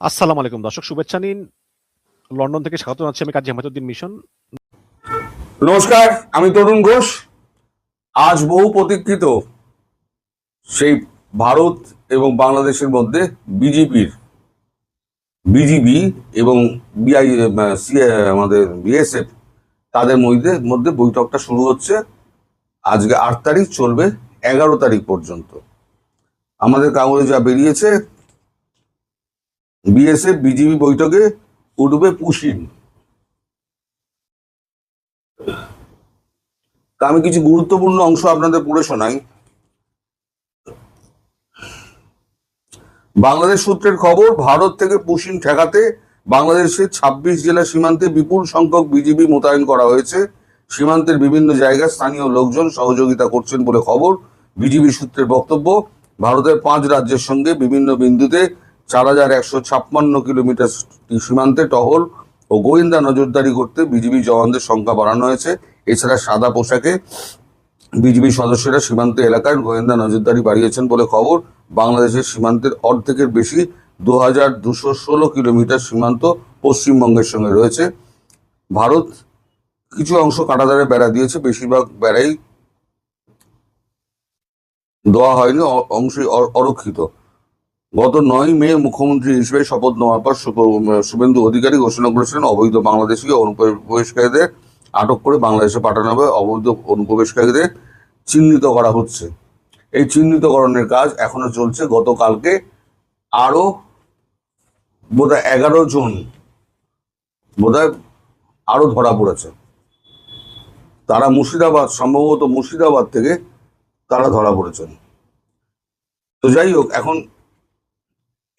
আসসালামু আলাইকুম দর্শক, শুভেচ্ছা নিন। লন্ডন থেকে স্বাগত জানাচ্ছি আমি কাজী আহমেদউদ্দিন মিশন। নমস্কার, আমি তরুণ ঘোষ। আজ বহু প্রতীক্ষিত সেই ভারত এবং বাংলাদেশের মধ্যে বিজিবি এবং বিআই আমাদের বিএসএফ তাদের মধ্যে বৈঠকটা শুরু হচ্ছে। আজকে 8 তারিখ, চলবে 11 তারিখ পর্যন্ত। আমাদের কাগজে যা বেরিয়েছে, বিএসএফ বিজিবি বৈঠকে উঠবে পুশিন। তা আমি কিছু গুরুত্বপূর্ণ অংশ আপনাদের পড়ে শোনাই। বাংলাদেশ সূত্রের খবর, ভারত থেকে পুশিন ঠেকাতে বাংলাদেশের 26 জেলা সীমান্তে বিপুল সংখ্যক বিজিবি মোতায়েন করা হয়েছে। সীমান্তের বিভিন্ন জায়গায় স্থানীয় লোকজন সহযোগিতা করছেন বলে খবর। বিজিবি সূত্রের বক্তব্য, ভারতের 5 রাজ্যের সঙ্গে বিভিন্ন বিন্দুতে 4156 কিলোমিটার সীমান্তে টহল ও গোয়েন্দা নজরদারি করতে বিজিবি জওয়ানদের সংখ্যা বাড়ানো হয়েছে। এছাড়া সাদা পোশাকে বিজিবি সদস্যরা সীমান্ত এলাকায় গোয়েন্দা নজরদারি বাড়িয়েছেন বলে খবর। বাংলাদেশের সীমান্তের অর্ধেকের বেশি 2216 কিলোমিটার সীমান্ত পশ্চিমবঙ্গের সঙ্গে রয়েছে। ভারত কিছু অংশ কাঁটাতারে বেড়া দিয়েছে, বেশিরভাগ বেড়াই দেওয়া হয়নি, অংশই অরক্ষিত। গত 9 মে মুখ্যমন্ত্রী হিসেবে শপথ নেওয়ার পর শুভেন্দু অধিকারী ঘোষণা করেছিলেন, অবৈধ বাংলাদেশি অনুপ্রবেশকারীদের আটক করে বাংলাদেশে পাঠানো হবে। অবৈধ অনুপ্রবেশকারীদের চিহ্নিত করা হচ্ছে। এই চিহ্নিতকরণের কাজ এখনো চলছে। গতকালকে আরো বোধহয় 11 জন আরো ধরা পড়েছে। তারা সম্ভবত মুর্শিদাবাদ থেকে তারা ধরা পড়েছেন। তো যাই হোক, এখন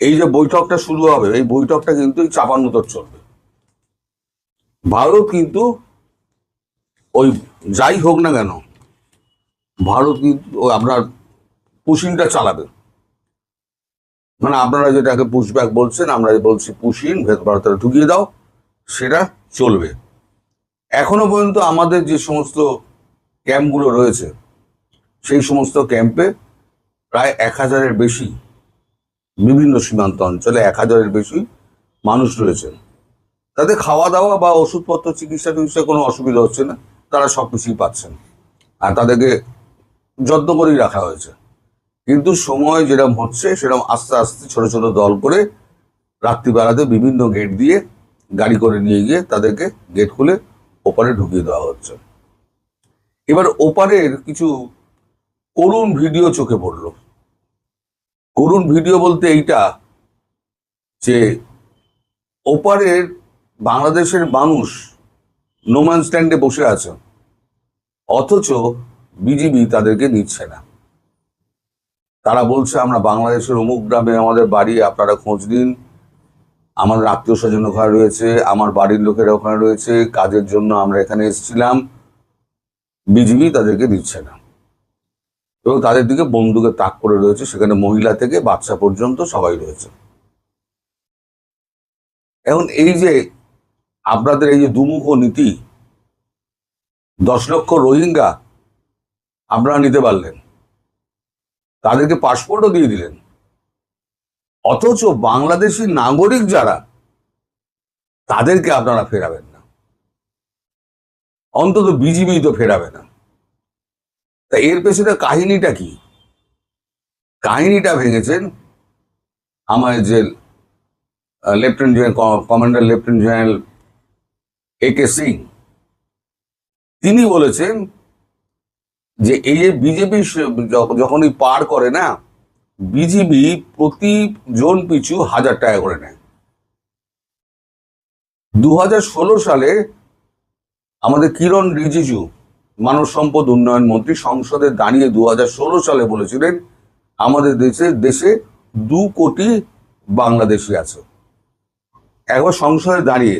এই যে বৈঠকটা শুরু হবে, এই বৈঠকটা কিন্তু চাপান্নতর চলবে। ভারত কিন্তু ওই যাই হোক না কেন, ভারত কিন্তু আপনার পুশিনটা চালাবে। মানে আপনারা যেটাকে পুশব্যাক বলছেন, আমরা বলছি পুশিন, ভারতের ঢুকিয়ে দাও, সেটা চলবে। এখনো পর্যন্ত আমাদের যে সমস্ত ক্যাম্পগুলো রয়েছে, সেই সমস্ত ক্যাম্পে প্রায় 1000-এর বেশি, বিভিন্ন সীমান্ত অঞ্চলে 1000-এর বেশি মানুষ রয়েছেন। তাদের খাওয়া দাওয়া বা ওষুধপত্র, চিকিৎসা কোনো অসুবিধা হচ্ছে না, তারা সবকিছুই পাচ্ছেন। আর তাদেরকে যত্ন করেই রাখা হয়েছে। কিন্তু সময় যেরকম হচ্ছে, সেরকম আস্তে আস্তে ছোট ছোট দল করে রাত্রিবেলাতে বিভিন্ন গেট দিয়ে গাড়ি করে নিয়ে গিয়ে তাদেরকে গেট খুলে ওপারে ঢুকিয়ে দেওয়া হচ্ছে। এবার ওপারের কিছু করুণ ভিডিও চোখে পড়লো। করুণ ভিডিও বলতে এইটা যে ওপারের বাংলাদেশের মানুষ নোম্যান স্ট্যান্ডে বসে আছে, অথচ বিজিবি তাদেরকে নিচ্ছে না। তারা বলছে, আমরা বাংলাদেশের অমুক গ্রামে আমাদের বাড়ি, আপনারা খোঁজ নিন, আমাদের আত্মীয় স্বজন ওখানে রয়েছে, আমার বাড়ির লোকেরা ওখানে রয়েছে, কাজের জন্য আমরা এখানে এসেছিলাম। বিজিবি তাদেরকে দিচ্ছে না এবং তাদের দিকে বন্দুকের তাক করে রয়েছে। সেখানে মহিলা থেকে বাচ্চা পর্যন্ত সবাই রয়েছে। এখন এই যে আপনাদের এই যে দুমুখ নীতি, 10 লক্ষ রোহিঙ্গা আপনারা নিতে পারলেন, তাদেরকে পাসপোর্টও দিয়ে দিলেন, অথচ বাংলাদেশি নাগরিক যারা, তাদেরকে আপনারা ফেরাবেন না। অন্তত বিজিবি তো ফেরাবে না। তা এর পেছনে কাহিনীটা কি? কাহিনীটা ভেঙেছেন আমার যে lieutenant general, commander lieutenant general AK Singh. তিনি বলেছেন যে এই যে বিজেপি যখনই পার করে না, বিজিবি প্রতি জন পিছু 1000 টাকা করে নেয়। 2016 সালে আমাদের কিরণ রিজিজু, মানব সম্পদ উন্নয়ন মন্ত্রী, সংসদে দাঁড়িয়ে 2016 সালে বলেছিলেন, আমাদের দেশে 2 কোটি বাংলাদেশি আছে। একবার সংসদে দাঁড়িয়ে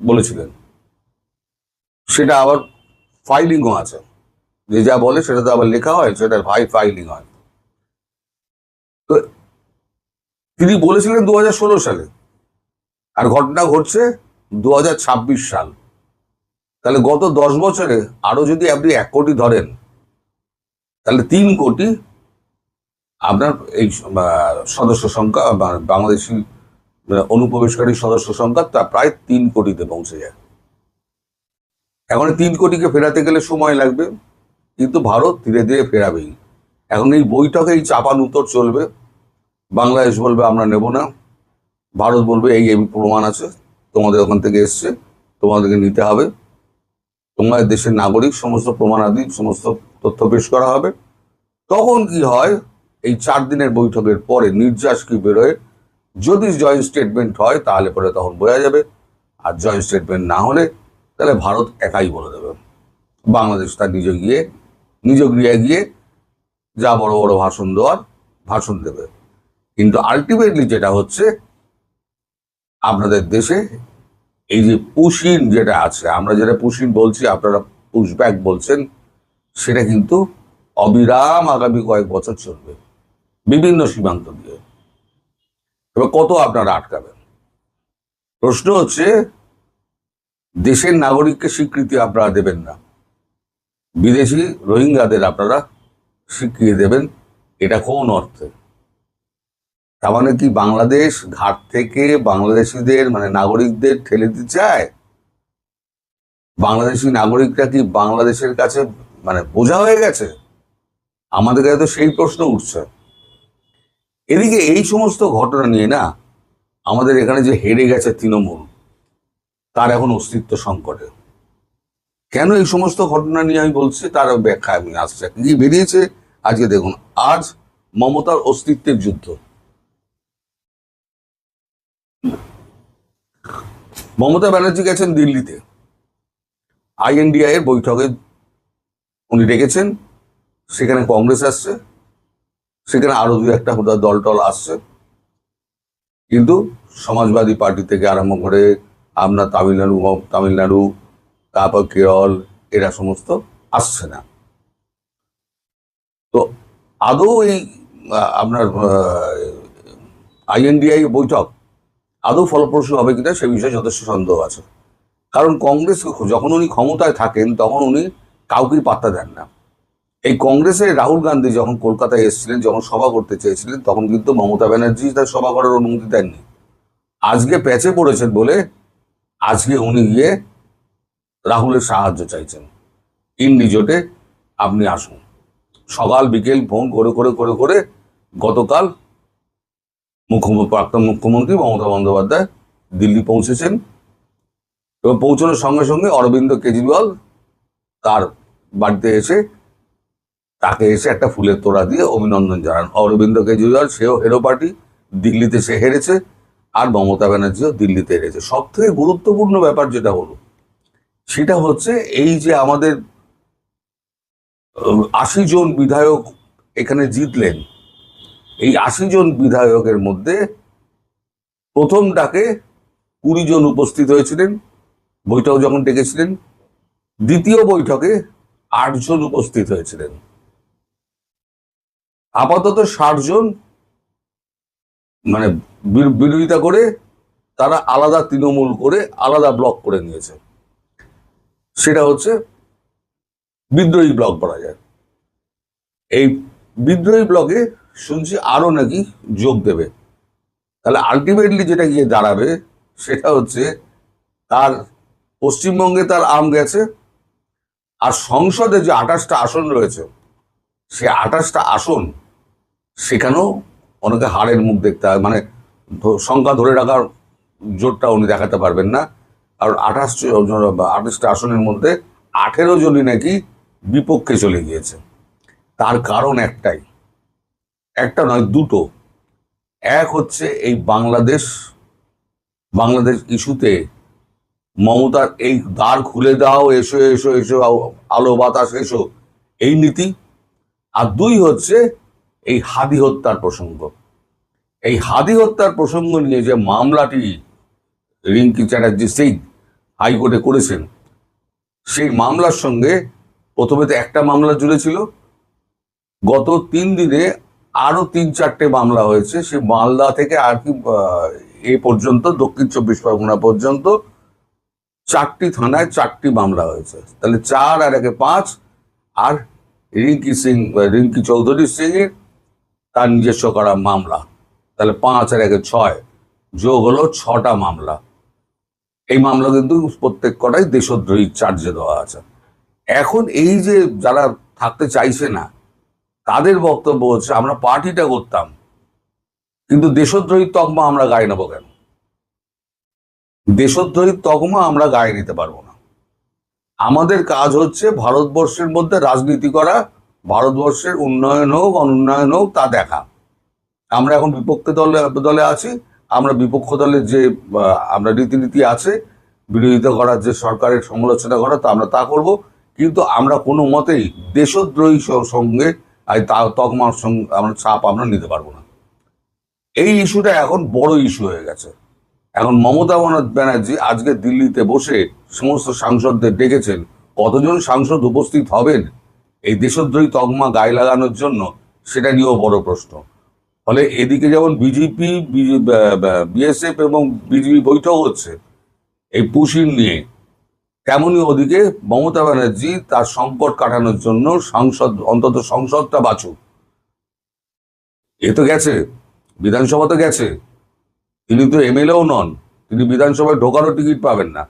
বলেছিলেন, সেটা আবার ফাইলিংও আছে। যে যা বলে সেটা তো আবার লেখা হয়, সেটা ফাইলিং হয়। তো তিনি বলেছিলেন 2016 সালে, আর ঘটনা ঘটছে 2026 সাল। তাহলে গত 10 বছরে আরো যদি আপনি 1 কোটি ধরেন, তাহলে 3 কোটি আপনার এই সদস্য সংখ্যা, বাংলাদেশি অনুপ্রবেশকারী সদস্য সংখ্যা তা প্রায় 3 কোটিতে পৌঁছে যায়। এখন 3 কোটিকে ফেরাতে গেলে সময় লাগবে, কিন্তু ভারত ধীরে ধীরে ফেরাবেই। এখন এই বৈঠকে এই চাপানুতর চলবে। বাংলাদেশ বলবে আমরা নেব না, ভারত বলবে এই এই প্রমাণ আছে, তোমাদের ওখান থেকে এসছে, তোমাদেরকে নিতে হবে, তোমাদের দেশের নাগরিক, সমস্ত প্রমাণাদি সমস্ত তথ্য পেশ করা হবে। তখন কি হয়, এই 4 দিনের বৈঠকের পরে নির্যাস কি বেরোয়, যদি জয়েন্ট স্টেটমেন্ট হয় তাহলে পরে তখন বোঝা যাবে, আর জয়েন্ট স্টেটমেন্ট না হলে তাহলে ভারত একাই বলে দেবে। বাংলাদেশ তার নিজ গৃহে গিয়ে যা বড় বড় ভাষণ দেওয়ার ভাষণ দেবে। কিন্তু আলটিমেটলি যেটা হচ্ছে, আপনাদের দেশে এই যে পুশিন যেটা আছে, আমরা যেটা পুশিন বলছি, আপনারা পুশব্যাক বলছেন, সেটা কিন্তু অবিরাম আগামী কয়েক বছর চলবে বিভিন্ন সীমান্ত দিয়ে। এবার কত আপনারা আটকাবেন? প্রশ্ন হচ্ছে, দেশের নাগরিককে স্বীকৃতি আপনারা দেবেন না, বিদেশি রোহিঙ্গাদের আপনারা স্বীকৃতি দেবেন, এটা কোন অর্থে? তার মানে কি বাংলাদেশ ঘাট থেকে বাংলাদেশিদের মানে নাগরিকদের ঠেলে দিতে চায়? বাংলাদেশি নাগরিকরা কি বাংলাদেশের কাছে মানে বোঝা হয়ে গেছে? আমাদের কাছে তো সেই প্রশ্ন উঠছে। এদিকে এই সমস্ত ঘটনা নিয়ে না, আমাদের এখানে যে হেরে গেছে তৃণমূল, তার এখন অস্তিত্ব সংকটে। কেন এই সমস্ত ঘটনা নিয়ে আমি বলছি, তার ব্যাখ্যা আমি আসছে। কি বেরিয়েছে আজকে দেখুন, আজ মমতার অস্তিত্বের যুদ্ধ। মমতা ব্যানার্জি গেছেন দিল্লিতে, INDI এর বৈঠকে উনি ডেকেছেন, সেখানে কংগ্রেস আসছে, সেখানে আরো 2-1টা দল টল আসছে, কিন্তু সমাজবাদী পার্টি থেকে আরম্ভ করে আপনার তামিলনাড়ু, তারপর কেরল, এরা সমস্ত আসছে না। তো আদৌ এই আপনার INDI বৈঠক আদৌ ফলপ্রসূ হবে কিনা সে বিষয়ে যথেষ্ট সন্দেহ আছে। কারণ কংগ্রেস যখন উনি ক্ষমতায় থাকেন তখন উনি কাউকেই পাত্তা দেন না। এই কংগ্রেসের রাহুল গান্ধী যখন কলকাতায় এসেছিলেন, যখন সভা করতে চেয়েছিলেন, তখন কিন্তু মমতা ব্যানার্জি তার সভা করার অনুমতি দেননি। আজকে প্যাচে পড়েছেন বলে আজকে উনি গিয়ে রাহুলের সাহায্য চাইছেন, ইন্ডি জোটে আপনি আসুন। সকাল বিকেল ফোন করে করে করে করে গতকাল প্রাক্তন মুখ্যমন্ত্রী মমতা বন্দ্যোপাধ্যায় দিল্লি পৌঁছেছেন, এবং পৌঁছানোর সঙ্গে সঙ্গে অরবিন্দ কেজরিওয়াল তার বাড়িতে এসে তাকে একটা ফুলের তোড়া দিয়ে অভিনন্দন জানান। অরবিন্দ কেজরিওয়াল, সেও হেরো পার্টি, দিল্লিতে সে হেরেছে, আর মমতা ব্যানার্জিও দিল্লিতে হেরেছে। সব থেকে গুরুত্বপূর্ণ ব্যাপার যেটা হলো, সেটা হচ্ছে এই যে আমাদের 80 জন বিধায়ক এখানে জিতলেন, এই 80 জন বিধায়কের মধ্যে প্রথম ডাকে 20 জন উপস্থিত হয়েছিলেন, বৈঠক যখন ডেকেছিলেন। দ্বিতীয় বৈঠকে 8 জন উপস্থিত হয়েছিলেন। আপাতত 60 জন মানে বিরোধিতা করে তারা আলাদা তৃণমূল করে আলাদা ব্লক করে নিয়েছে। সেটা হচ্ছে বিদ্রোহী ব্লক বলা যায়। এই বিদ্রোহী ব্লকে শুনছি আরো নাকি যোগ দেবে। তাহলে আলটিমেটলি যেটা গিয়ে দাঁড়াবে সেটা হচ্ছে, তার পশ্চিমবঙ্গে তার আম গেছে, আর সংসদে যে 28টা আসন রয়েছে, সে 28টা আসন সেখানেও অনেকে হারের মুখ দেখতে হয়, মানে সংখ্যা ধরে রাখার জোরটা উনি দেখাতে পারবেন না। কারণ 28টা আসনের মধ্যে 18 জনই নাকি বিপক্ষে চলে গিয়েছে। তার কারণ একটাই, একটা নয় দুটো। এক হচ্ছে এই বাংলাদেশ ইস্যুতে মমতার এই দ্বার খুলে দাও, এসো এসো এসো, আলো বাতাস এসো, এই নীতি। আর 2 হচ্ছে এই হাদি হত্যার প্রসঙ্গ। এই হাদি হত্যার প্রসঙ্গ নিয়ে যে মামলাটি রিঙ্কি চ্যাটার্জি সিং হাইকোর্টে করেছেন, সেই মামলার সঙ্গে প্রথমে তো একটা মামলা জুড়েছিল, গত 3 দিনে আরো 3-4টে মামলা হয়েছে। সেই মালদা থেকে আর কি এ পর্যন্ত দক্ষিণ 24 পরগনা পর্যন্ত 4টি থানায় 4টি মামলা হয়েছে। তাহলে 4 আর 1 5, আর রিঙ্কি চৌধুরী সিং এর তার নিজস্ব করা মামলা, তাহলে 5 আর 1 6। যোগ হলো 6টা মামলা। এই মামলা কিন্তু প্রত্যেক কটাই দেশদ্রোহী চার্জে দেওয়া আছে। এখন এই যে যারা থাকতে চাইছে না, তাদের বক্তব্য হচ্ছে আমরা পার্টিটা করতাম, কিন্তু দেশদ্রোহী তকমা আমরা গায়ে নেবো কেন? দেশদ্রোহী তকমা আমরা গায়ে নিতে পারবো না। আমাদের কাজ হচ্ছে ভারতবর্ষের মধ্যে রাজনীতি করা, ভারতবর্ষের উন্নয়ন হোক অনুন্নয়ন হোক তা দেখা। আমরা এখন বিপক্ষে দলে দলে আছি। আমরা বিপক্ষ দলের যে আমরা রীতিনীতি আছে, বিরোধিতা করার, যে সরকারের সমালোচনা করা, তা আমরা তা করব। কিন্তু আমরা কোনো মতেই দেশদ্রোহী সঙ্গে তকমার সঙ্গে আমরা চাপ আমরা নিতে পারবো না। এই ইস্যুটা এখন বড় ইস্যু হয়ে গেছে। এখন মমতা ব্যানার্জি আজকে দিল্লিতে বসে সমস্ত সাংসদদের ডেকেছেন। কতজন সাংসদ উপস্থিত হবেন এই দেশদ্রোহী তকমা গায়ে লাগানোর জন্য, সেটা নিয়েও বড় প্রশ্ন। ফলে এদিকে যেমন বিজেপি, বিএসএফ এবং বিজেপি বৈঠক হচ্ছে এই পুশিন নিয়ে, তেমনি ওদিকে মমতা ব্যানার্জি তার সংকট কাটানোর জন্য অন্তত সংসদটা বাঁচুক। এ তো গেছে, বিধানসভা তো গেছে, তিনি তো এমএলএও নন, তিনি বিধানসভায় ঢোকারও টিকিট পাবেন না।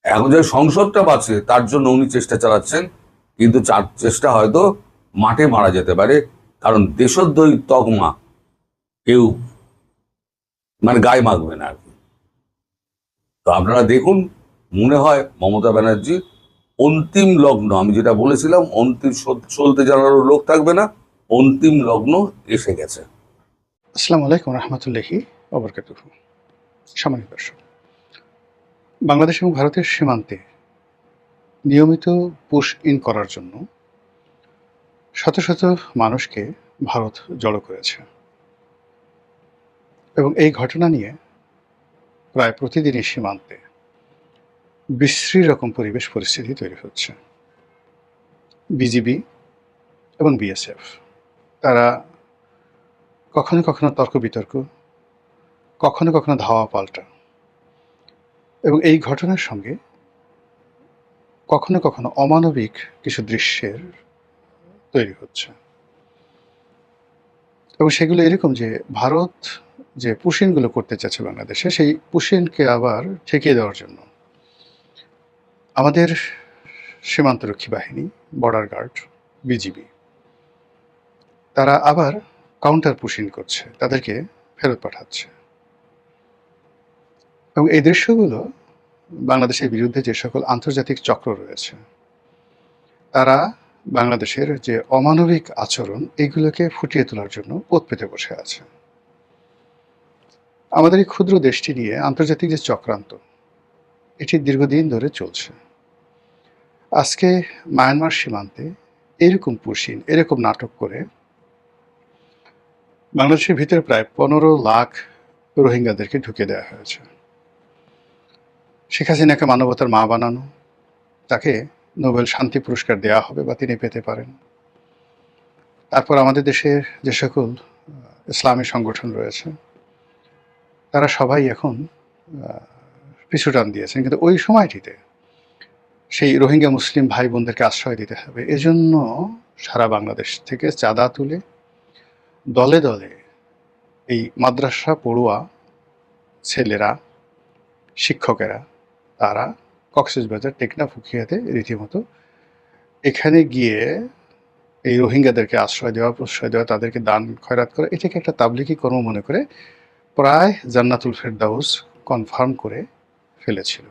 এখন যে সংসদটা বাঁচে তার জন্য উনি চেষ্টা চালাচ্ছেন, কিন্তু চেষ্টা হয়তো মাঠে মারা যেতে পারে। কারণ দেশদ্রোহী তকমা কেউ গায়ে মাখবে না আর কি। তো আপনারা দেখুন, মনে হয় মমতা ব্যানার্জি অন্তিম লগ্ন, আমি যেটা বলেছিলাম, অন্তিম চলতে জানারও লোক থাকবে না, অন্তিম লগ্ন এসে গেছে। আসসালামু আলাইকুম রহমতুল্লাহি ওবরকাতুহু। সম্মানিত দর্শক, বাংলাদেশ এবং ভারতের সীমান্তে নিয়মিত পুশ ইন করার জন্য শত শত মানুষকে ভারত জড়ো করেছে এবং এই ঘটনা নিয়ে প্রায় প্রতিদিনই সীমান্তে বিশ্রী রকম পরিবেশ পরিস্থিতি তৈরি হচ্ছে। বিজিবি এবং বিএসএফ তারা কখনো কখনো তর্ক বিতর্ক, কখনো কখনো ধাওয়া পাল্টা, এবং এই ঘটনার সঙ্গে কখনো কখনো অমানবিক কিছু দৃশ্যের তৈরি হচ্ছে। এবং সেগুলো এরকম যে ভারত যে পুশিনগুলো করতে চাচ্ছে বাংলাদেশে, সেই পুশিনকে আবার ঠেকিয়ে দেওয়ার জন্য আমাদের সীমান্তরক্ষী বাহিনী, বর্ডার গার্ড, বিজিবি তারা আবার কাউন্টার পুশিন করছে, তাদেরকে ফেরত পাঠাচ্ছে। এবং এই দৃশ্যগুলো বাংলাদেশের বিরুদ্ধে যে সকল আন্তর্জাতিক চক্র রয়েছে, তারা বাংলাদেশের যে অমানবিক আচরণ, এগুলোকে ফুটিয়ে তোলার জন্য ওত পেতে বসে আছে। আমাদের এই ক্ষুদ্র দেশটি নিয়ে আন্তর্জাতিক যে চক্রান্ত, এটি দীর্ঘদিন ধরে চলছে। আজকে মায়ানমার সীমান্তে এরকম পুশিন, এরকম নাটক করে বাংলাদেশের ভিতরে প্রায় 15 লাখ রোহিঙ্গাদেরকে ঢুকে দেওয়া হয়েছে। শেখ হাসিনাকে মানবতার মা বানানো, তাকে নোবেল শান্তি পুরস্কার দেওয়া হবে বা তিনি পেতে পারেন। তারপর আমাদের দেশের যে সকল ইসলামী সংগঠন রয়েছে, তারা সবাই এখন পিছু টান দিয়েছেন। কিন্তু ওই সময়টিতে সেই রোহিঙ্গা মুসলিম ভাই বোনদেরকে আশ্রয় দিতে হবে, এজন্য সারা বাংলাদেশ থেকে চাঁদা তুলে দলে দলে এই মাদ্রাসা পড়ুয়া ছেলেরা, শিক্ষকেরা, তারা কক্সবাজার, টেকনাফ, উখিয়াতে রীতিমতো এখানে গিয়ে এই রোহিঙ্গাদেরকে আশ্রয় দেওয়া, প্রশ্রয় দেওয়া, তাদেরকে দান খয়রাত করা, এটাকে একটা তাবলিগি কর্ম মনে করে প্রায় জান্নাতুল ফেরদাউস কনফার্ম করে ফেলেছিল।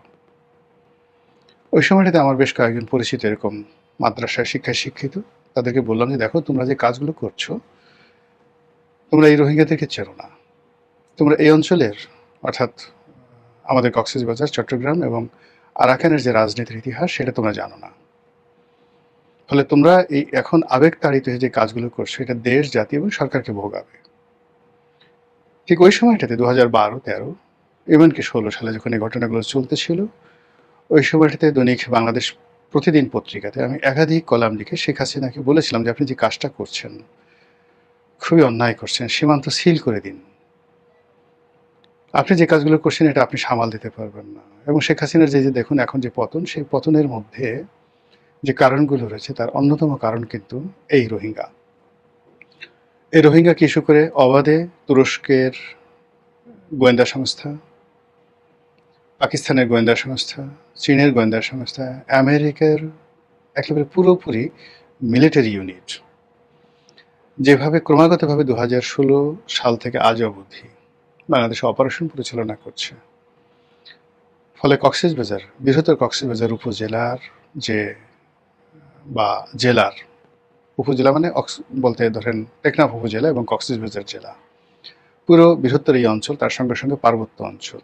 ওই সময়টাতে আমার বেশ কয়েকজন পরিচিত এরকম মাদ্রাসায় শিক্ষায় শিক্ষিত, তাদেরকে বললাম যে দেখো, তোমরা যে কাজগুলো করছো, তোমরা এই রোহিঙ্গাদেরকে চেনো না, তোমরা এই অঞ্চলের, অর্থাৎ আমাদের কক্সবাজার, চট্টগ্রাম এবং আরাকানের যে রাজনীতির ইতিহাস, সেটা তোমরা জানো না। ফলে তোমরা এই এখন আবেগ তাড়িত যে কাজগুলো করছো, এটা দেশ, জাতি এবং সরকারকে ভোগাবে। ঠিক ওই সময়টাতে 2012-13, এমনকি 16 সালে যখন এই ঘটনাগুলো চলতেছিল, ওই সময়টাতে দৈনিক বাংলাদেশ প্রতিদিন পত্রিকাতে আমি একাধিক কলাম লিখে শেখ হাসিনাকে বলেছিলাম যে আপনি যে কাজটা করছেন খুবই অন্যায় করছেন, সীমান্ত সিল করে দিন। আপনি যে কাজগুলো করছেন এটা আপনি সামাল দিতে পারবেন না। এবং শেখ হাসিনার যে দেখুন এখন যে পতন, সেই পতনের মধ্যে যে কারণগুলো রয়েছে, তার অন্যতম কারণ কিন্তু এই রোহিঙ্গা। এই রোহিঙ্গাকে ইস্যু করে অবাধে তুরস্কের গোয়েন্দা সংস্থা, পাকিস্তানের গোয়েন্দা সংস্থা, চীনের গোয়েন্দা সংস্থা, আমেরিকার একেবারে পুরোপুরি মিলিটারি ইউনিট যেভাবে ক্রমাগতভাবে 2016 সাল থেকে আজ অবধি বাংলাদেশে অপারেশন পরিচালনা করছে, ফলে কক্সবাজার, বৃহত্তর কক্সবাজার উপজেলার যে বা জেলার, উপজেলা মানে বলতে ধরেন টেকনাফ উপজেলা এবং কক্সবাজার জেলা, পুরো বৃহত্তর এই অঞ্চল, তার সঙ্গে সঙ্গে পার্বত্য অঞ্চল,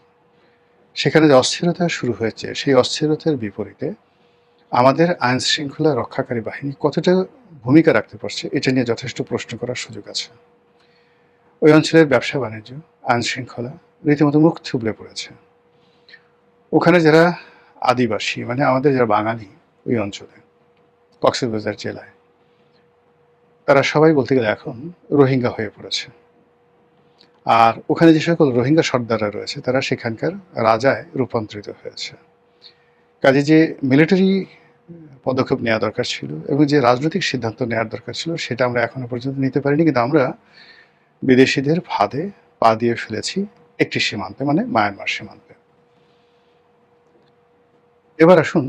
সেখানে যে অস্থিরতা শুরু হয়েছে, সেই অস্থিরতার বিপরীতে আমাদের আইন শৃঙ্খলা রক্ষাকারী বাহিনী কতটা ভূমিকা রাখতে পারছে, এটা নিয়ে যথেষ্ট প্রশ্ন করার সুযোগ আছে। ওই অঞ্চলের ব্যবসা বাণিজ্য, আইন শৃঙ্খলা রীতিমতো মুখ থুবড়ে পড়েছে। ওখানে যারা আদিবাসী, মানে আমাদের যারা বাঙালি ওই অঞ্চলে, কক্সবাজার জেলায়, তারা সবাই বলতে গেলে এখন রোহিঙ্গা হয়ে পড়েছে। আর ওখানে যে সকল রোহিঙ্গা সর্দাররা রয়েছে, তারা সেখানকার রাজায় রূপান্তরিত হয়েছে। কাজে যে মিলিটারি পদক্ষেপ নেওয়া দরকার ছিল এবং যে রাজনৈতিক সিদ্ধান্ত নেওয়ার দরকার ছিল, সেটা আমরা এখনো পর্যন্ত নিতে পারিনি। কিন্তু আমরা বিদেশিদের ফাঁদে পা দিয়ে ফেলেছি একটি সীমান্তে, মানে মায়ানমার সীমান্তে। এবার আসুন,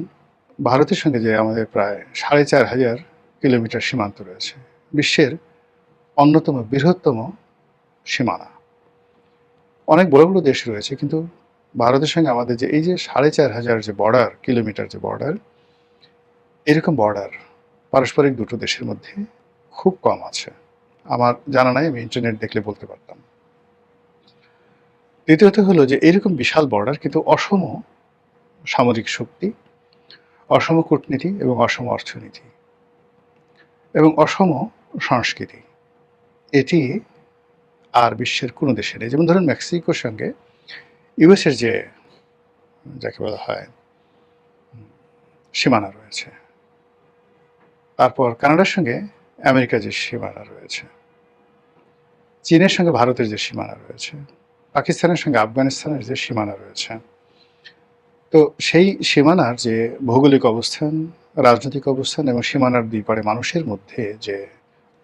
ভারতের সঙ্গে যে আমাদের প্রায় 4500 কিলোমিটার সীমান্ত রয়েছে, বিশ্বের অন্যতম বৃহত্তম সীমানা, অনেক বড় বড় দেশ রয়েছে, কিন্তু ভারতের সঙ্গে আমাদের যে এই যে 4500 যে বর্ডার, কিলোমিটার যে বর্ডার, এরকম বর্ডার পারস্পরিক দুটো দেশের মধ্যে খুব কম আছে। আমার জানা নাই, আমি ইন্টারনেট দেখলে বলতে পারতাম। দ্বিতীয়ত হলো যে এরকম বিশাল বর্ডার, কিন্তু অসম সামরিক শক্তি, অসম কূটনীতি এবং অসম অর্থনীতি এবং অসম সংস্কৃতি, এটি আর বিশ্বের কোনো দেশে নেই। যেমন ধরুন মেক্সিকোর সঙ্গে ইউএসের যে যাকে বলা হয় সীমানা রয়েছে, তারপর কানাডার সঙ্গে আমেরিকার যে সীমানা রয়েছে, চীনের সঙ্গে ভারতের যে সীমানা রয়েছে, পাকিস্তানের সঙ্গে আফগানিস্তানের যে সীমানা রয়েছে, তো সেই সীমানার যে ভৌগোলিক অবস্থান, রাজনৈতিক অবস্থান এবং সীমানার দুই পারে মানুষের মধ্যে যে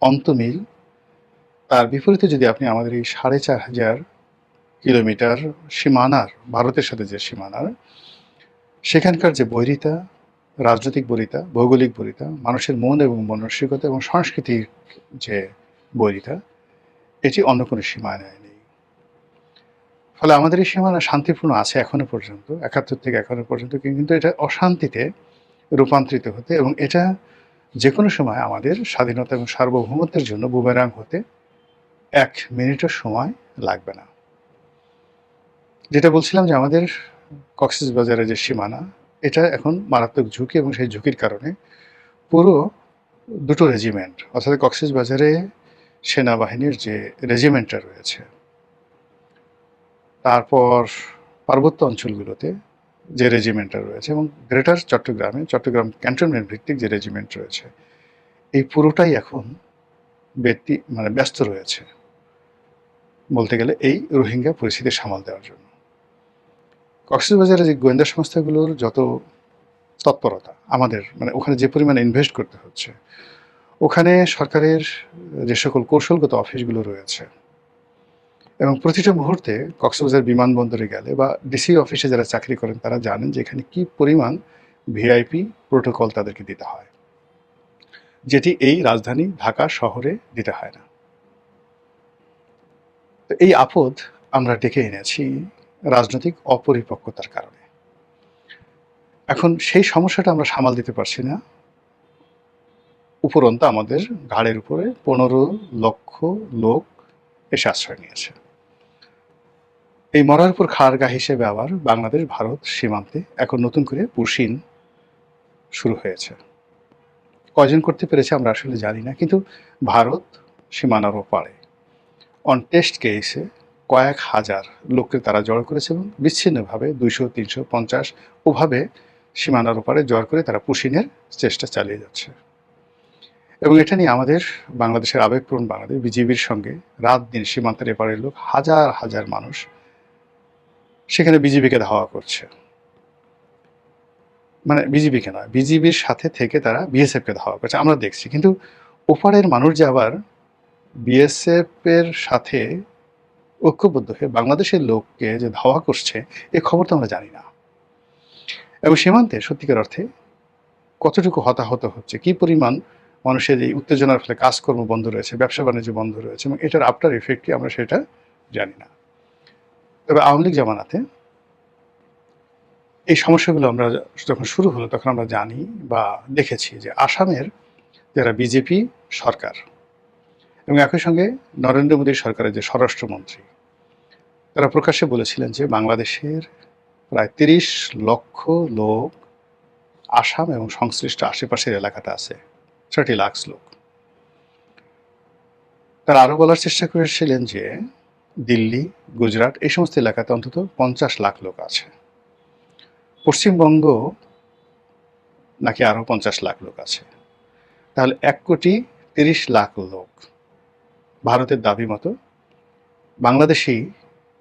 অন্তমিল, তার বিপরীতে যদি আপনি আমাদের এই 4500 কিলোমিটার সীমানার, ভারতের সাথে যে সীমানার, সেখানকার যে বৈরিতা, রাজনৈতিক বৈরিতা, ভৌগোলিক বৈরিতা, মানুষের মন এবং মানসিকতা এবং সংস্কৃতির যে বৈরিতা, এটি অন্য কোনো সীমানায় নেই। ফলে আমাদের এই সীমানা শান্তিপূর্ণ আছে এখনো পর্যন্ত, 71 থেকে এখনো পর্যন্ত, কিন্তু এটা অশান্তিতে রূপান্তরিত হতে এবং এটা যে কোনো সময় আমাদের স্বাধীনতা এবং সার্বভৌমত্বের জন্য বুমেরাং হতে 1 মিনিটের সময় লাগবে না। যেটা বলছিলাম যে আমাদের কক্সবাজারের যে সীমানা, এটা এখন মারাত্মক ঝুঁকি, এবং সেই ঝুঁকির কারণে পুরো দুটো রেজিমেন্ট, অর্থাৎ কক্সবাজারে সেনাবাহিনীর যে রেজিমেন্টটা রয়েছে, তারপর পার্বত্য অঞ্চলগুলোতে যে রেজিমেন্টটা রয়েছে, এবং গ্রেটার চট্টগ্রামে চট্টগ্রাম ক্যান্টনমেন্ট ভিত্তিক যে রেজিমেন্ট রয়েছে, এই পুরোটাই এখন ব্যস্ত রয়েছে বলতে গেলে এই রোহিঙ্গা পরিস্থিতি সামাল দেওয়ার জন্য। কক্সবাজারে যে গোয়েন্দা সংস্থাগুলোর যত তৎপরতা, আমাদের মানে ওখানে যে পরিমাণে ইনভেস্ট করতে হচ্ছে, ওখানে সরকারের যে সকল কৌশলগত অফিসগুলো রয়েছে, এবং প্রতিটা মুহূর্তে কক্সবাজার বিমানবন্দরে গেলে বা ডিসি অফিসে যারা চাকরি করেন, তারা জানেন যে এখানে কি পরিমাণ ভিআইপি প্রোটোকল তাদেরকে দিতে হয়, যেটি এই রাজধানী ঢাকা শহরে দিতে হয় না। তো এই আপদ আমরা ডেকে এনেছি রাজনৈতিক অপরিপক্কতার কারণে। এখন সেই সমস্যাটা আমরা সামাল দিতে পারছি না, উপরন্ত আমাদের ঘাড়ের উপরে 15 লক্ষ লোক এসে আশ্রয় নিয়েছে। এই মরার উপর খাড়া গা হিসেবে আবার বাংলাদেশ ভারত সীমান্তে এখন নতুন করে পুশিন শুরু হয়েছে। কয়জন করতে পেরেছে আমরা আসলে জানি না, কিন্তু ভারত সীমানার ওপারে অন টেস্ট কেসে কয়েক হাজার লোককে তারা জড়ো করেছে, এবং বিচ্ছিন্নভাবে 200, 350 ওভাবে সীমানার ওপারে জড় করে তারা পুশিনের চেষ্টা চালিয়ে যাচ্ছে। এবং এটা নিয়ে আমাদের বাংলাদেশের আবেগপ্রবণ বাংলাদেশ বিজিবির সঙ্গে রাত দিন সীমান্তের এপারের লোক, হাজার হাজার মানুষ সেখানে বিজিবিকে ধাওয়া করছে, মানে বিজিবিকে নয়, বিজিবির সাথে থেকে তারা বিএসএফকে ধাওয়া করছে, আমরা দেখছি। কিন্তু ওপারের মানুষ যে আবার বিএসএফ এর সাথে ঐক্যবদ্ধ হয়ে বাংলাদেশের লোককে যে ধাওয়া করছে এ খবর তো আমরা জানি না। এবং সীমান্তে সত্যিকার অর্থে কতটুকু হতাহত হচ্ছে, কি পরিমাণ মানুষের এই উত্তেজনার ফলে কাজকর্ম বন্ধ রয়েছে, ব্যবসা বাণিজ্য বন্ধ রয়েছে, এবং এটার আফটার ইফেক্ট কি আমরা সেটা জানি না। তবে আওয়ামী লীগ জামানাতে এই সমস্যাগুলো আমরা যখন শুরু হলো তখন আমরা জানি বা দেখেছি যে আসামের যারা বিজেপি সরকার এবং একই সঙ্গে নরেন্দ্র মোদী সরকারের যে স্বরাষ্ট্রমন্ত্রী, তারা প্রকাশ্যে বলেছিলেন যে বাংলাদেশের প্রায় ৩০ লক্ষ লোক আসাম এবং সংশ্লিষ্ট আশেপাশের এলাকাতে আছে, 30 লাখ লোক। তারা আরও বলার চেষ্টা করেছিলেন যে দিল্লি, গুজরাট এই সমস্ত এলাকাতে অন্তত 50 লাখ লোক আছে, পশ্চিমবঙ্গ নাকি আরও 50 লাখ লোক আছে। তাহলে 1,30,00,000 লোক ভারতের দাবি মতো বাংলাদেশি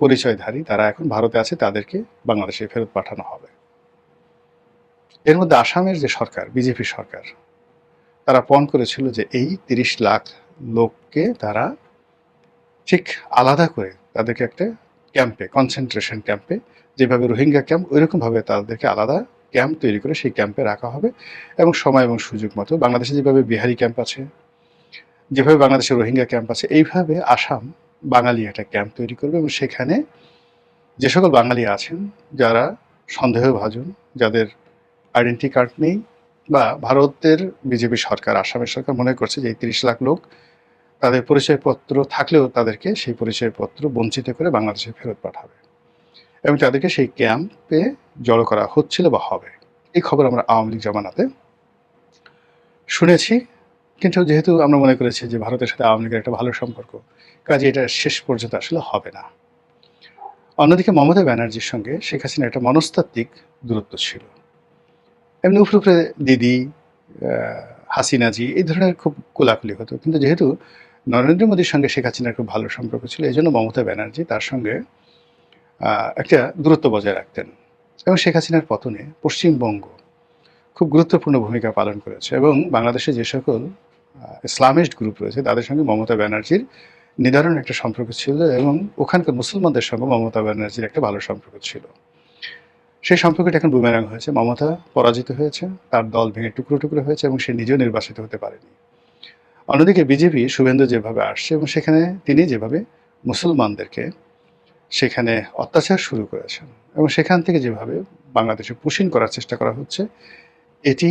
পরিচয়ধারী, তারা এখন ভারতে আছে, তাদেরকে বাংলাদেশে ফেরত পাঠানো হবে। এর মধ্যে আসামের যে সরকার, বিজেপি সরকার, তারা পণ করেছিল যে এই 30 লাখ লোককে তারা ঠিক আলাদা করে তাদেরকে একটা ক্যাম্পে, কনসেন্ট্রেশন ক্যাম্পে, যেভাবে রোহিঙ্গা ক্যাম্প ওইরকমভাবে তাদেরকে আলাদা ক্যাম্প তৈরি করে সেই ক্যাম্পে রাখা হবে এবং সময় এবং সুযোগ মতো বাংলাদেশে যেভাবে বিহারি ক্যাম্প আছে, যেভাবে বাংলাদেশে রোহিঙ্গা ক্যাম্প আছে, এইভাবে আসাম বাঙালি একটা ক্যাম্প তৈরি করবে এবং সেখানে যে সকল বাঙালি আছেন যারা সন্দেহভাজন, যাদের আইডেন্টি কার্ড নেই, বা ভারতের বিজেপি সরকার, আসামের সরকার মনে করছে যে এই 30 লাখ লোক তাদের পরিচয়পত্র থাকলেও তাদেরকে সেই পরিচয়পত্র বঞ্চিত করে বাংলাদেশে ফেরত পাঠাবে এবং তাদেরকে সেই ক্যাম্পে জড়ো করা হচ্ছিল বা হবে। এই খবর আমরা আওয়ামী লীগ জামানাতে শুনেছি, কিন্তু যেহেতু আমরা মনে করেছি যে ভারতের সাথে আওয়ামী লীগের একটা ভালো সম্পর্ক, কাজে এটা শেষ পর্যন্ত আসলে হবে না। অন্যদিকে মমতা ব্যানার্জির সঙ্গে শেখ হাসিনার একটা মনস্তাত্ত্বিক দূরত্ব ছিল। এমনি উপরে দিদি, হাসিনাজি এই ধরনের খুব কোলাকুলি হতো, কিন্তু যেহেতু নরেন্দ্র মোদীর সঙ্গে শেখ হাসিনার খুব ভালো সম্পর্ক ছিল, এই জন্য মমতা ব্যানার্জি তার সঙ্গে একটা দূরত্ব বজায় রাখতেন এবং শেখ হাসিনার পতনে পশ্চিমবঙ্গ খুব গুরুত্বপূর্ণ ভূমিকা পালন করেছে এবং বাংলাদেশে যে সকল ইসলামিস্ট গ্রুপ রয়েছে তাদের সঙ্গে মমতা ব্যানার্জির নিদারুণ একটা সম্পর্ক ছিল এবং ওখানকার মুসলমানদের সঙ্গে মমতা ব্যানার্জির একটা ভালো সম্পর্ক ছিল। সেই সম্পর্কটা এখন বুমেরাং হয়েছে, মমতা পরাজিত হয়েছে, তার দল ভেঙে টুকরো টুকরো হয়েছে এবং সে নিজেও নির্বাচিত হতে পারেনি। অন্যদিকে বিজেপি শুভেন্দু যেভাবে আসছে এবং সেখানে তিনি যেভাবে মুসলমানদেরকে সেখানে অত্যাচার শুরু করেছেন এবং সেখান থেকে যেভাবে বাংলাদেশে পুশিং করার চেষ্টা করা হচ্ছে, এটি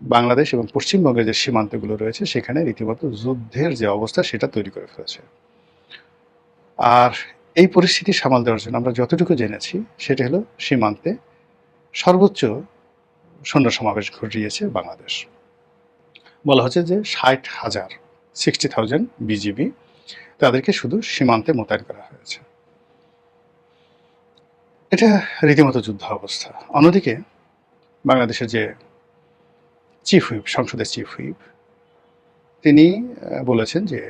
বাংলাদেশ এবং পশ্চিমবঙ্গের যে সীমান্তগুলো রয়েছে সেখানে রীতিমতো যুদ্ধের যে অবস্থা সেটা তৈরি করে ফেলেছে। আর এই পরিস্থিতি সামাল দেওয়ার জন্য আমরা যতটুকু জেনেছি সেটা হলো সীমান্তে সর্বোচ্চ সৈন্য সমাবেশ ঘটিয়েছে বাংলাদেশ। বলা হচ্ছে যে 60,000 বিজিবি তাদেরকে শুধু সীমান্তে মোতায়েন করা হয়েছে। এটা রীতিমতো যুদ্ধ অবস্থা। অন্যদিকে বাংলাদেশের যে চিফ হুইপ, সংসদের চিফ হুইপ, তিনি বলেছেন যে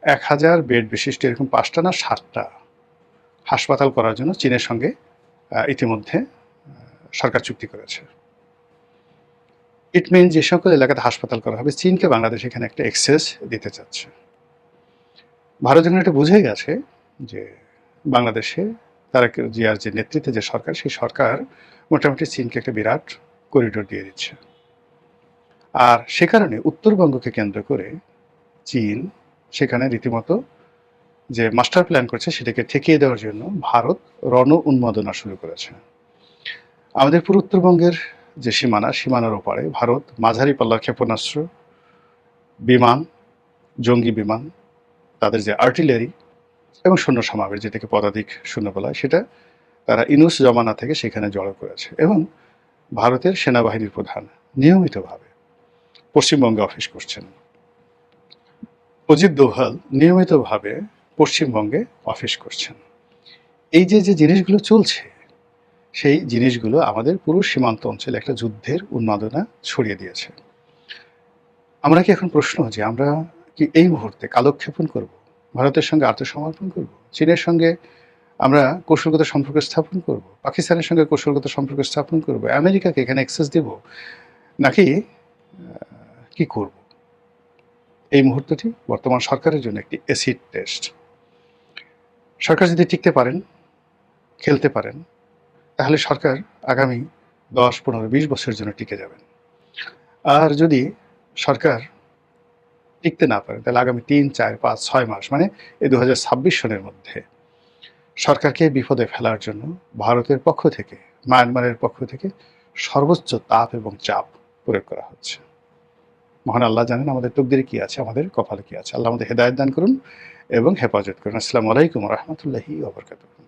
1000 বেড বিশিষ্ট এরকম 5টা না 7টা হাসপাতাল করার জন্য চীনের সঙ্গে ইতিমধ্যে সরকার চুক্তি করেছে। ইট মিন যে সকল এলাকাতে হাসপাতাল করা হবে চীনকে বাংলাদেশ এখানে একটা এক্সেস দিতে চাচ্ছে। ভারত যখন এটা বুঝে গেছে যে বাংলাদেশে তারা জিয়ার যে নেতৃত্বে যে সরকার, সেই সরকার মোটামুটি চীনকে একটা বিরাট করিডোর দিয়ে দিচ্ছে, আর সে কারণে উত্তরবঙ্গকে কেন্দ্র করে চীন সেখানে রীতিমতো যে মাস্টার প্ল্যান করছে সেটাকে ঠেকিয়ে দেওয়ার জন্য ভারত রণ উন্মাদনা শুরু করেছে। আমাদের পুরো উত্তরবঙ্গের যে সীমানার ওপারে ভারত মাঝারি পাল্লার ক্ষেপণাস্ত্র, বিমান, জঙ্গি বিমান, তাদের যে আর্টিলারি এবং সৈন্য সমাবেশ, যেটাকে পদাতিক সৈন্য বলা হয়, সেটা তারা ইনুস জমানা থেকে সেখানে জড়ো করেছে এবং ভারতের সেনাবাহিনীর প্রধান নিয়মিতভাবে পশ্চিমবঙ্গে অফিস করছেন। অজিত দোভাল নিয়মিতভাবে পশ্চিমবঙ্গে অফিস করছেন। এই যে জিনিসগুলো চলছে, সেই জিনিসগুলো আমাদের পুরো সীমান্ত অঞ্চলে একটা যুদ্ধের উন্মাদনা ছড়িয়ে দিয়েছে। আমরা কি এখন প্রশ্ন যে আমরা কি এই মুহূর্তে কালক্ষেপণ করব, ভারতের সঙ্গে আত্মসমর্পণ করব, চীনের সঙ্গে আমরা কৌশলগত সম্পর্ক স্থাপন করব, পাকিস্তানের সঙ্গে কৌশলগত সম্পর্ক স্থাপন করব, আমেরিকাকে এখানে অ্যাক্সেস দেব, নাকি কি করব? এই মুহূর্তটি বর্তমান সরকারের জন্য একটি অ্যাসিড টেস্ট। সরকার যদি টিকতে পারেন, খেলতে পারেন, তাহলে সরকার আগামী 10, 15, 20 বছরের জন্য টিকে যাবেন। আর যদি সরকার টিকতে না পারে, তাহলে আগামী 3, 4, 5, 6 মাস মানে এই 2026 সনের মধ্যে সরকারকে বিপদে ফেলার জন্য ভারতের পক্ষ থেকে, মায়ানমারের পক্ষ থেকে সর্বোচ্চ তাপ এবং চাপ প্রয়োগ করা হচ্ছে। মহান আল্লাহ জানেন আমাদের তকদিরে কি আছে, আমাদের কপালে কি আছে। আল্লাহ আমাদের হেদায়েত দান করুন এবং হেফাজত করুন। আসসালামু আলাইকুম ওয়া রাহমাতুল্লাহি ওয়া বারাকাতুহু।